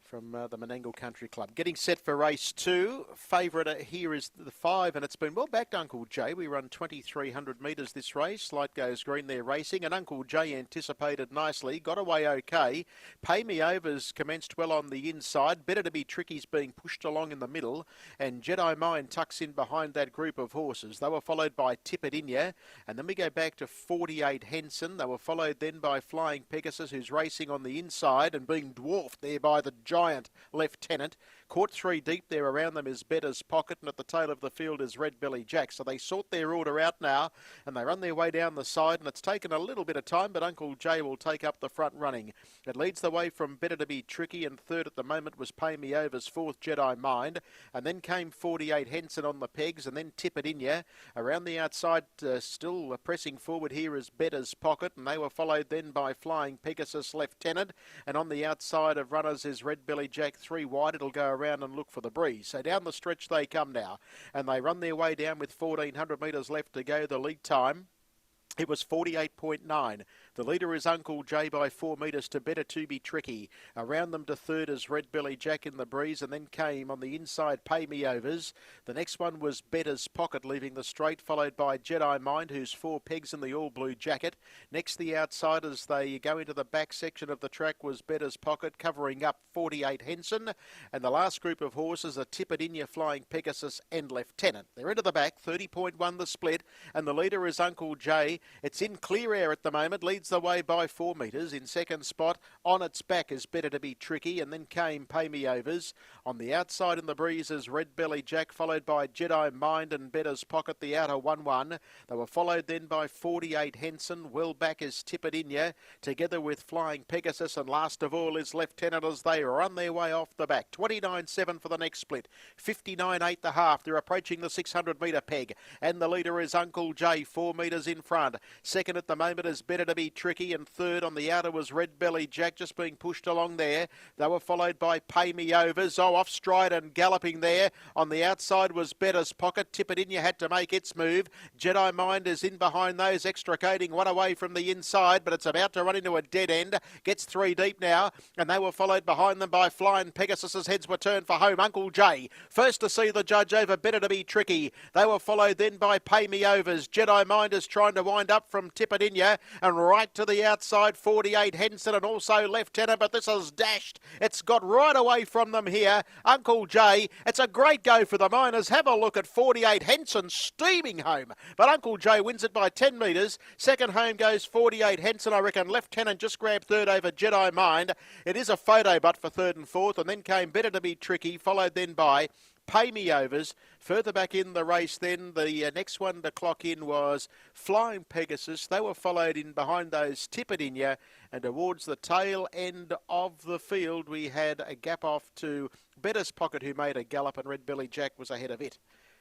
from the Menangle Country Club. Getting set for race 2. Favourite here is the 5, and it's been well backed, Uncle Jay. We run 2,300 metres this race. Light goes green there racing, and Uncle Jay anticipated nicely. Got away okay. Pay Me Over's commenced well on the inside. Better to Be Tricky's being pushed along in the middle, and Jedi Mind tucks in behind that group of horses. They were followed by Tip It In Ya, and then we go back to 48 Henson. They were followed then by Flying Pegasus, who's racing on the inside and being dwarfed there by the giant Lieutenant. Caught 3 deep there. Around them is Better's Pocket, and at the tail of the field is Red Belly Jack. So they sort their order out now, and they run their way down the side, and it's taken a little bit of time, but Uncle Jay will take up the front running. It leads the way from Better to Be Tricky, and third at the moment was Pay Me Over's fourth, Jedi Mind, and then came 48 Henson on the pegs, and then Tip It In Ya. Around the outside, still pressing forward here is Better's Pocket, and they were followed then by Flying Pegasus Lieutenant, and on the outside of runners is Red Belly Jack 3 wide. It'll go around and look for the breeze. So down the stretch they come now, and they run their way down with 1,400 metres left to go. The lead time, it was 48.9. The leader is Uncle Jay by 4 metres to Better to Be Tricky. Around them to third is Red Belly Jack in the breeze, and then came on the inside Pay Me Overs. The next one was Better's Pocket leaving the straight, followed by Jedi Mind, who's 4 pegs in the all-blue jacket. Next, the outside as they go into the back section of the track was Better's Pocket, covering up 48 Henson. And the last group of horses are Tip It In Ya, Flying Pegasus and Lieutenant. They're into the back, 30.1 the split, and the leader is Uncle Jay. It's in clear air at the moment, leads the way by 4 metres. In second spot, on its back is Better to Be Tricky, and then came Pay Me Overs. On the outside in the breeze is Red Belly Jack, followed by Jedi Mind and Better's Pocket, the outer 1-1. They were followed then by 48 Henson. Well back is Tip It In Ya, together with Flying Pegasus, and last of all is Lieutenant as they run their way off the back. 29.7 for the next split, 59.8 the half. They're approaching the 600 metre peg, and the leader is Uncle Jay, 4 metres in front. Second at the moment is Better to Be Tricky, and third on the outer was Red Belly Jack, just being pushed along there. They were followed by Pay Me Overs. Oh, off stride and galloping there. On the outside was Better's Pocket. Tip It In Ya had to make its move. Jedi Mind is in behind those, extricating one away from the inside, but it's about to run into a dead end. Gets 3 deep now, and they were followed behind them by Flying Pegasus's heads were turned for home. Uncle Jay, first to see the judge over Better to Be Tricky. They were followed then by Pay Me Overs. Jedi Mind is trying to wind up from Tip It In Ya, and right to the outside 48 Henson and also Lieutenant, but this is dashed. It's got right away from them here. Uncle Jay, it's a great go for the Miners. Have a look at 48 Henson steaming home, but Uncle Jay wins it by 10 metres. Second home goes 48 Henson. I reckon Lieutenant just grabbed third over Jedi Mind. It is a photo but for third and fourth, and then came Better to Be Tricky, followed then by Pay Me Overs. Further back in the race then, the next one to clock in was Flying Pegasus. They were followed in behind those Tip It In Ya, and towards the tail end of the field we had a gap off to Better's Pocket, who made a gallop, and Red Belly Jack was ahead of it.